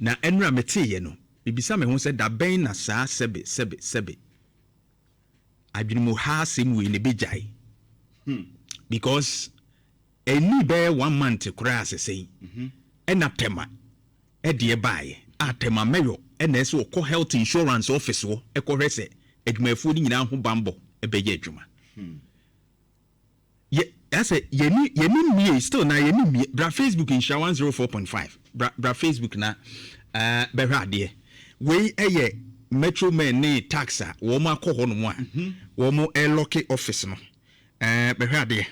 na enra mete ye no bibisa me ho se da ben na saa sebe adwene ha sem we ne bejai because any be 1 month kura asesen ena tema e de bae atema meyo ena ese okọ health insurance office wo ekohwese adwumafuo ni nyina ho bambo e beje adwuma ase yeni mi still na yeni mi bra Facebook in 104.5 bra Facebook na behwade we eye Metro Men ni taxa wo ma kọ ho no mo a wo mo lock office no behwade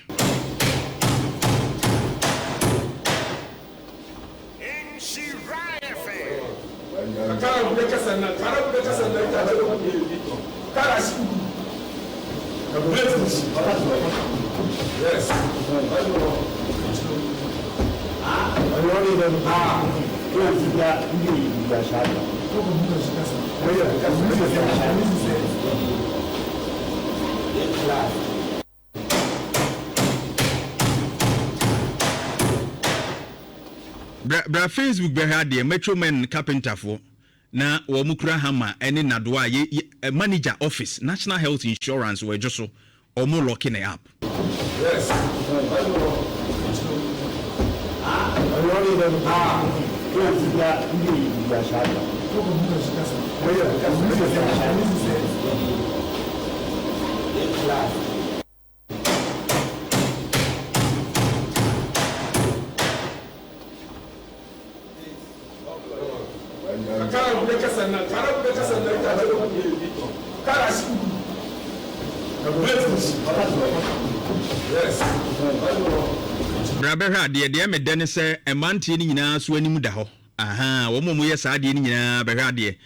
Yes. Bra Facebook behade Metro Men carpenter for na wo mukura hama ene nadoa manager office National Health Insurance we just so omo locking it up. Yes. Brabera de me dene se emantie ni nyina so animu da ho aha wo mo ye saa de ni nyina behwa de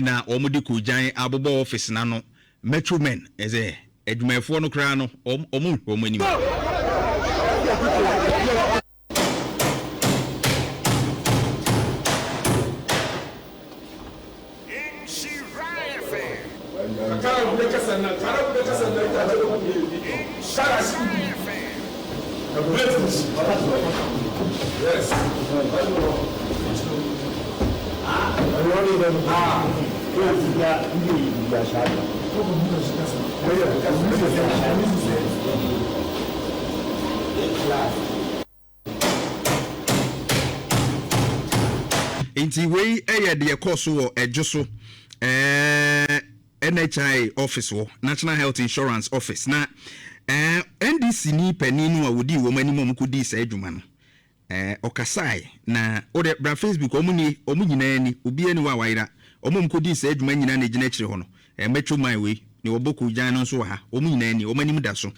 na wo mo de kujan abobo office na no Metro Men eze adwumafo no kra no wo mo animu Yes. Inti we eye de course wo Ejisu NHIS office wo National Health Insurance office na NDC ni paninu a wodi wo mani mom kudi sa adwuma no okasai na ode bra Facebook omu nyina ni obi ani wa waira omom kudi sa adwuma nyina na gina kire ho no Metro Man we ni oboku jan no so ha omu nyina ni omani mu da so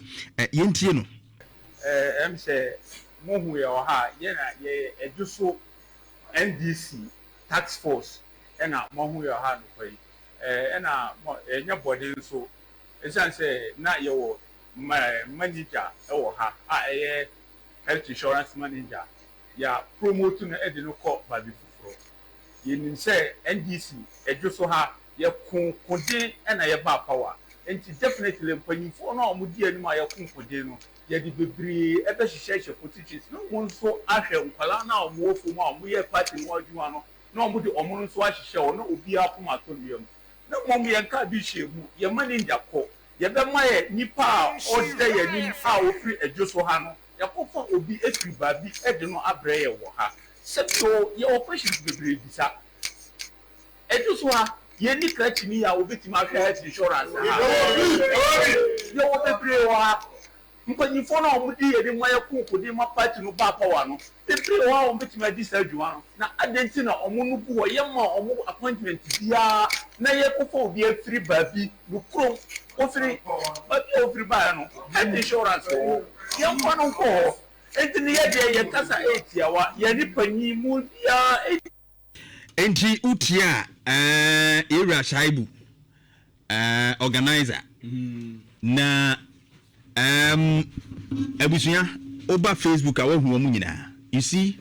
yentie no em se mohu ye ha ye na ye Ejisu NDC Taskforce ena mohu ye ha no kwai ena enya body so esan se na ye wo manager ewo ha health insurance manager ya promote no edi no ko babi fufuro yenim se NDC Ejisu ha ye kunkunde ena ye ba power enti definitely mpanyimfo no omudi anim a ye kunkunde no ye di bebre ebe hihye politics no won so ahwe nkwala na omofu ma omoye party no adwuma no na omudi omo nso ahihye o na obi akoma to wiem na mom ye nka bi hyegu ye manager ko ye be maye nipa ode ye nim a ofri Ejisu ha no ye kofa obi efri babi ede no abre ye wo ha seto ye operations bebre bisa Ejisu ha ye ni krachini ya obetima ahwe health insurance ha ye wo bebre wo ha mpanyifo na omudi ye ni maye kunkudi ma party no ba power no bebre wo ha obetima di sa adwuma no na adenti na omunu bu wo ye ma omu appointment bia na ye kofa obi efri babi no krom ofri ba no health insurance ye mfa no ko enti ne ye de ye kasa etiawa ye ni panyi mu bia enti utia Area Shaibu organizer na abusuya oba Facebook a wahu omu nyina you see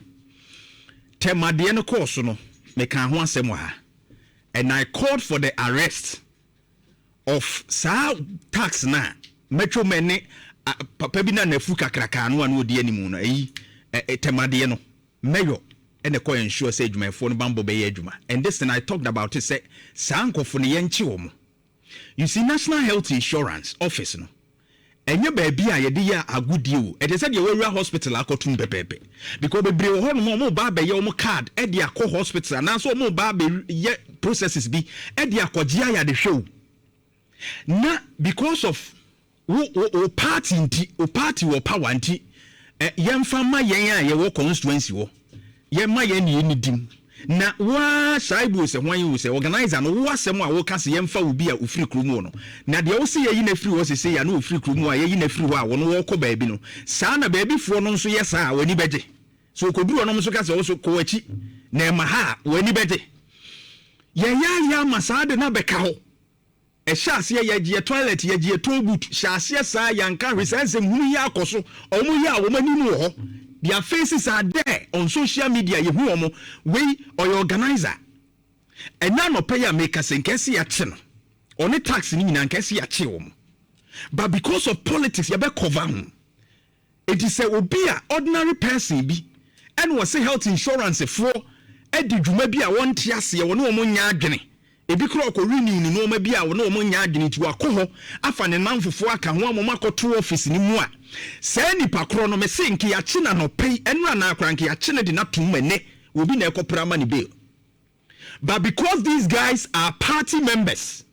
temade no course no me kan ho asem ha and I called for the arrest of tax na Metro Men papa bi na nafu kakraka no odi animu no temade no mayor and the coin ensure say my phone bambo be juma. And this thing I talked about it say sanko for the yenchi. You see, National Health Insurance Office no. And your baby a good deal. And they said you were hospital akotum pepepe. Because bebre wo no mo ba be ye mo card e dia ko hospital na so mo ba be ye processes bi e dia kogye ya de hwew. Na because of o party wo power nti yemfa ma yen a ye wo constituency wo. Ye ma yen ni dim. Na wa shaibu se hwan yi se organizer no wo asem a wo ka se yemfa obi a ofiri krumu no na de wo se ye na firi wo se ya na ofiri krumu a ye na firi wo a wo no wo kɔ baabi no saa na baabi fo no nso yes a wani beje so koduru no nso ka se wo so kɔ achi na ma ha wani beje ya masade na beka ho ehya ase ye gye toilet ye gye toilet hya ase saa yanka resense hunu ya akoso omu ya wo mani mu ho. Their faces are there on social media. You who we or your organizer. And now no pay makers in case you channel. Only tax in case you chill. But because of politics, you better cover. It is a obia ordinary person be and was say health insurance for Eddie Jumabia one tiasi or no munyagene. If you clock or renew no maybe I will no munyagene to a coho. I find a man for 4 can one mako 2 office in moi. Send pa krono me sinki ya china no pay enra na kranki ya china di na tumene will be na ekopra money bill. But because these guys are party members,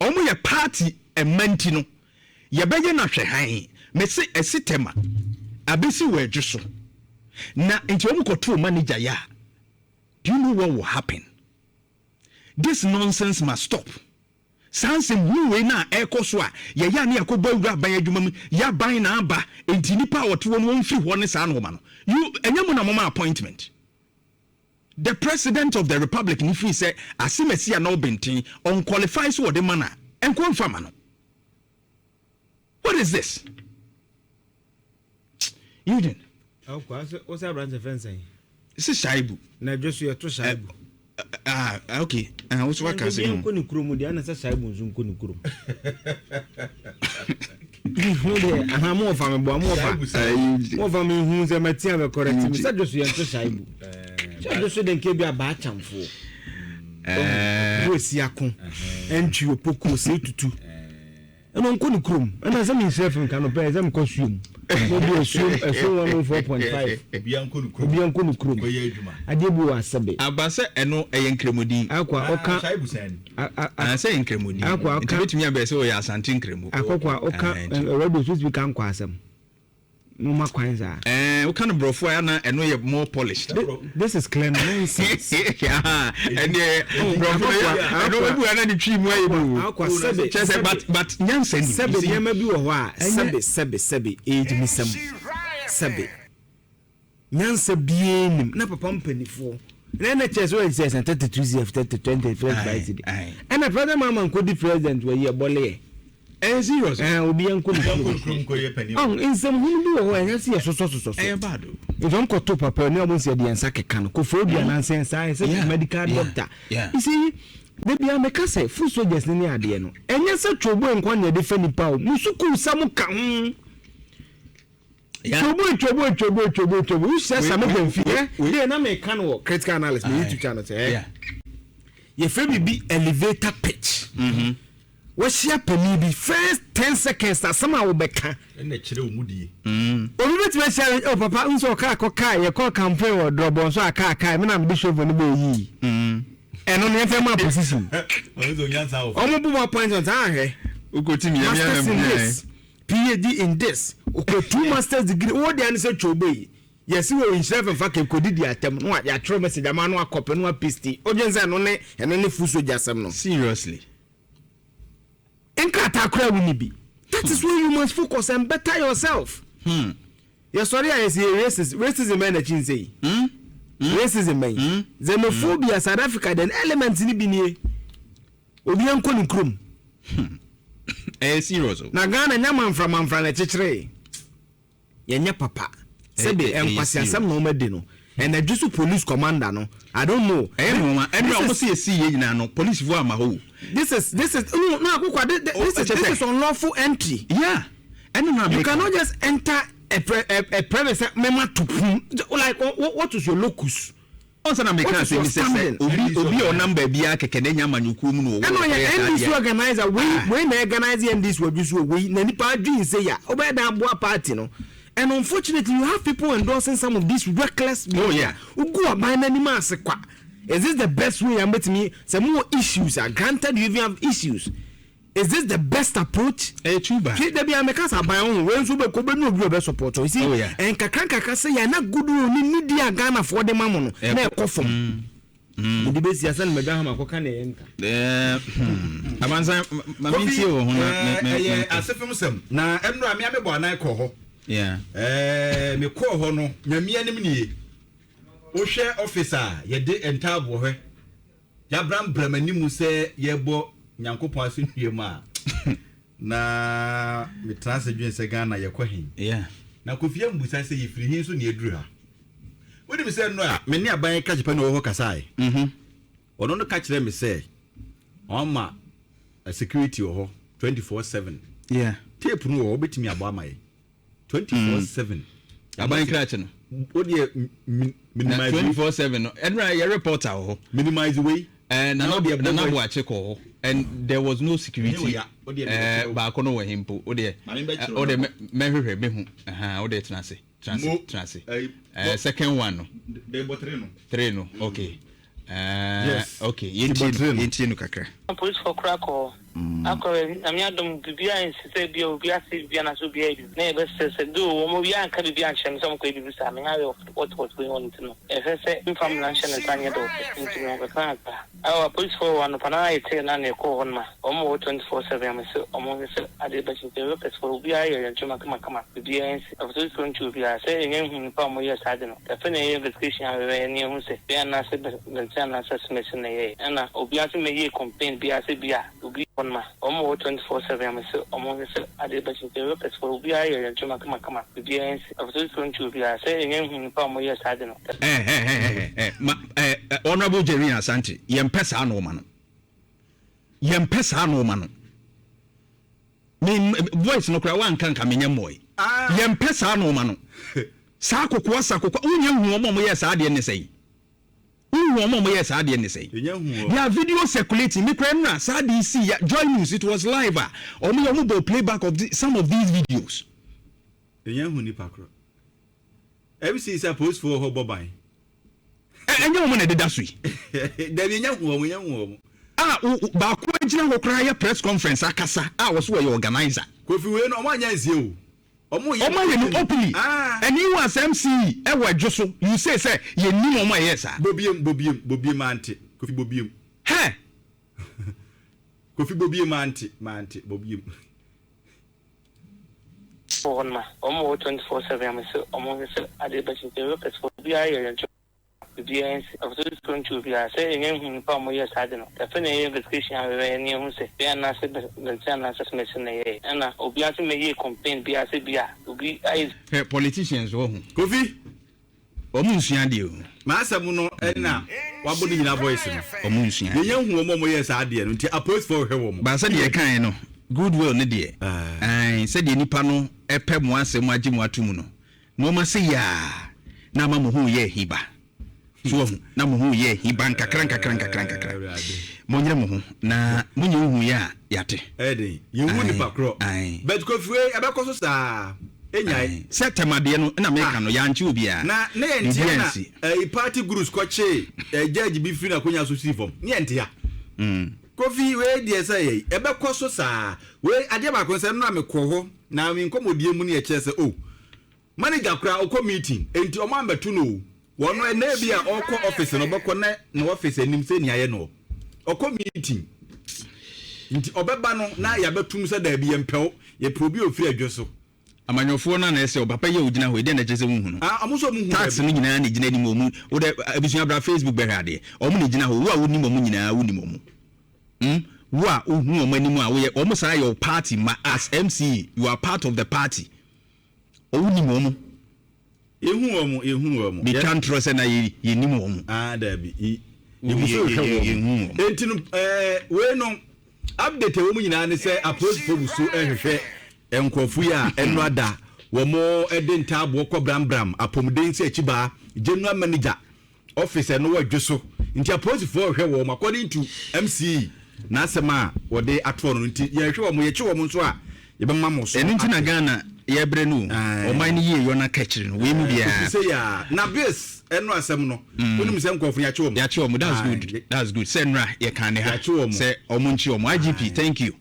omo ye party ementi no ye beye na hwe han me se esitema abisi we Ejisu na nti omo koto manager ya. Do you know what will happen? This nonsense must stop. Sanse muwe na ekoso a ye ya ne akoba wura ban adwuma mu ya ban na aba enti nipa woto won mfiri ho ne saa no ma no you enyamu na mama appointment. The president of the republic ni free say asimesi na obenten on qualifies wo de mana enko mfama no. What is this? You didn't. What's that branch of fencing? This is Shaibu. Na Ejisu ya to Shaibu. Okay. What's what can say? Nko ni kurom dia na say Shaibu nzo nko ni kurom. Aha mo fa me bo mo fa. Mo fa me hu ze matia be correct. Me say Ejisu ya to Shaibu. Ejisu den ke bia ba chamfo. Wo si akon. Entwi opoko se tutu. Eno nko ni kurom. Ena say me chef nka no pe say me kosuom. No be assume 104.5. Obianko no krom. Adebu asabe. Abase eno eyenkremodi. Akwa oka Shaibu sen. Say enkremodi. Akwa oka betimi abese o ya asante nkremu. Akokwa oka radio so speak kan kwa asem. No ma kwanza. We kind of brofo ya na eno ye more polished. This is clean nonsense. Yeah. And brofo ya no ebu ana ni twi mu ayebu. Akwa sebe. But nyansen sebe yema bi wo ho a sebe age misam. Sebe. Nyansa bienim na papa mpanifo. Na NHIS wey say 32 after 20 first by city. And a brother mama nkodi president we ye bole. Serious. Obianko ko ye pani. Insem hunu bi wo anya se so. Bad. If don't go to papa no mo se de ensa keka no ko fo bia na sense say medical doctor. You see baby am make say full soldiers ni ade no. Enya se twobo enkwa na de fa nipa o. Musuku sam ka ho. Twobo. You say some of them fear. We na me kan wo critical analysis me YouTube channel say. Yeah. Ye fa bi elevator pitch. Washia penny be first 10 seconds that somehow will be can. And the children moody. Oh, papa, unso car, your call campaign or drop on so a car, and I'm bishop on the way. And on the FM position. Almost more points on time. Who could see me? PhD in this. Okay, 2 master's degree. What the answer to obey. Yes, you were in chef and fucking could the attempt. What your trouble message, a man, one cop and one pisty. Audience and only and any fuso just some. Seriously. That is where you must focus and better yourself. You're sorry, I say racism energy say. Racism, xenophobia, South Africa, then elements in the bini. Obianko ni krum. Serious. Nagana nyaman from a chichre. Yenya papa. Sebe emphasis some no medino. And the Ejisu police commander no. I don't know. And almost see no police voix maho. This is no this is unlawful entry. Yeah. And you cannot just enter a premise mema to like what is your locus? Also na make sense me say obi o number bia keke na nya manyuku mu no. No this organizer we na organize and this we so we na nipa adwin say ya obe da boa party no. And unfortunately you have people endorsing some of these reckless behavior. Oh yeah. Ugu abana ni ma sekwa. Is this the best way I'm betting me some more issues are granted you even have issues? Is this the best approach? True ba. There be amekasa by on when so be ko be no be support. You see, and kakranka say ya na good ni dia Ghana for the mamono. Na e kofom. The base ya san meda ma ko kan e nka. Abanza maminti wo ho na asefem sem na enno a me amebo anan ko ho. Yeah. Me ko ho no nyamia nim nie. Wo hwe officer ye de entabo hwe. Ya bram bramanimu se ye bo Nyankopon asenue ma na me transe dwen se Ghana ye kwahin na kofia mbusa se ye firi hin so ne eduru ha wodi me se no a me ne aban ka jepa no ho kasai ono no ka kire me se oma security ho 24/7 tape no wo betimi abo amaye 24/7 aban kra no wodi minimize 24/7 no enra ye reporter ho minimize way and there was no security ba kono we himpo ode mehwehwe me hu ode transe second one no they bought three no okay yes okay yenti no kakra police for crack akore amiadom bibia insise bia obi ase bia na so bia na e be se do mo bia anka bibia anchem so mo ko bi sa me have what going on no e se inform national tanya do into no be kan our police for one pana e te na ne ko hon ma omo 24/7 me se omo se ade ba sin te pe for bia ye ntuma kama bibia insi after going to bia se nyen hu pa mo ye sa de no e fe na investigation we ni hu se bia na se be na assessment na ye na obi ase me ye complain bia se bia obi ma omo 24/7 me se omo se ade ba sin te pe for bia ye ntuma kama bibia insi after going to bia se nyen hu pa mo ye sa de no honorable Jerry Asante yempesa no ma no me voice no kra wan kan menya moy yempesa no ma no sa Akokoa unya hu mo ye sa de ne sei mo ye sa de ne sei their video circulating me kra na sa de see join news it was live or me go playback of some of these videos enya hu ni pakro MC is supposed for ho boban enye mo na de da sui da bi nya hu ba ko agina ho kra ya press conference akasa wo so we organizer kofi we no mo anya nsie omo ye openly and you as MC e wa dwoso you say ye ni mo yes bobiem ante kofi bobiem he kofi bobiem ante bobiem on ma omo 24/7 me se omo se ade ba sin te pe for bia ye bia after going to bia say nyen hu pa mo yes ade no e fe na investigation we ni hu se bia na se na assessment na ye na obi ase me ye complain bia se bia obi ai politicians wo hu kofi omu nsua de o ma asem no na wabo ni nyina voice no omu nsua nyen hu mo yes ade no nti approach for hwe wo mo ba se de kan no goodwill ne de se de nipa no epe mo asem agi mo atumu no no ma se ya na ma mo hu ye hiba so na mo hu ye hiba nkakra mo nyere mo hu na mo nyi hu ya yate ede ye hu ni pakro but kofi we abekoso sa enyai setemade no na me ka no ya nche obi a na ye ntia na party groups kwache judge bi free na konya so sifom ne ye ntia kofi we die say ebekoso sa we ade ba ko se no na me ko ho na me nkomodie mu ne ye che se manager kra o meeting enti o ma mbetu no wono na bia okọ office no boko na office anim se ni aye no okọ meeting nti obeba no na ya betum se da bia mpew ye probi ofiri adwoso amanyofo na ese obapa ye ogina ho ide na jese mu hu no amuso mu hu tax no nyina na gina ni mu wo de abisua bra Facebook be hade o mu ni gina ho wo a woni mu nyina woni mu wo a ohu o mani mu a wo ye o mu sa your party ma as MC you are part of the party o woni mu ehu omo bi tantro se na ye ni mu da bi enti no we no update wo mu nyina ne se approach for buso ehwehwe enkofu ya eno ada wo mo ede ntabo kɔ bram apomden se achiba general manager office no wadwo nti aposifo hwɛ wo according to MCE na asema wo de ato no nti ye hwɛ wo mo ye kye wo mo nso a ye be ma mo so eni nti na Ghana ye bre no o man ni ye yo na kachiri no we mu bia say ya na base eno asem no wonum se nkofo ya kye wo mo that's good say nra ye kan ne ha say o mo nchi o mo IGP thank you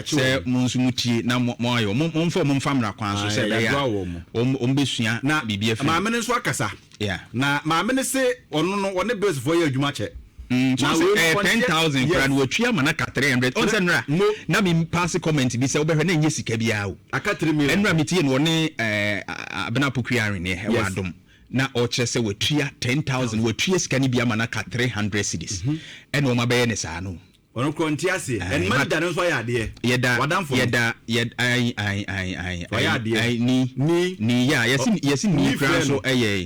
say mo nso mutie na mo ayo mo mfa mra kwan so say be ya o mbesua na bibia fi ma me nso akasa yeah na ma me ne se ono no one base for ye adwuma che na 10,000 kran wo twa mana ka 300 on say nra na me pass comment bi say obehwe na nye sika bia o aka 3 million enra metie no ne abena pokuare ne he wadom na o kire say wo twa 10,000 wo twa sika ni bia mana ka 300 cedis ene o ma be ne sa no ono kronti ase en man da no so ya de yeda ai ni ya yesi ni kran so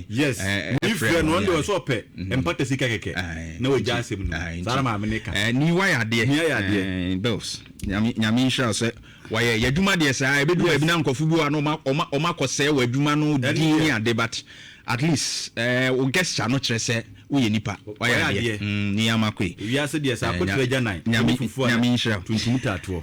yes ni friend no ndo so pe empata sika keke na we ja asem no sara ma meneka ni wa ya de bills nyami insha so waye yadwuma de sa ebedu ebi na nkofu bi wa no o makose wadwuma no din ade but at least o guest cha no kire se we nipa waye de ni amakwe wi ase de sa akotu agya 9 nyami insha tuntum tatuo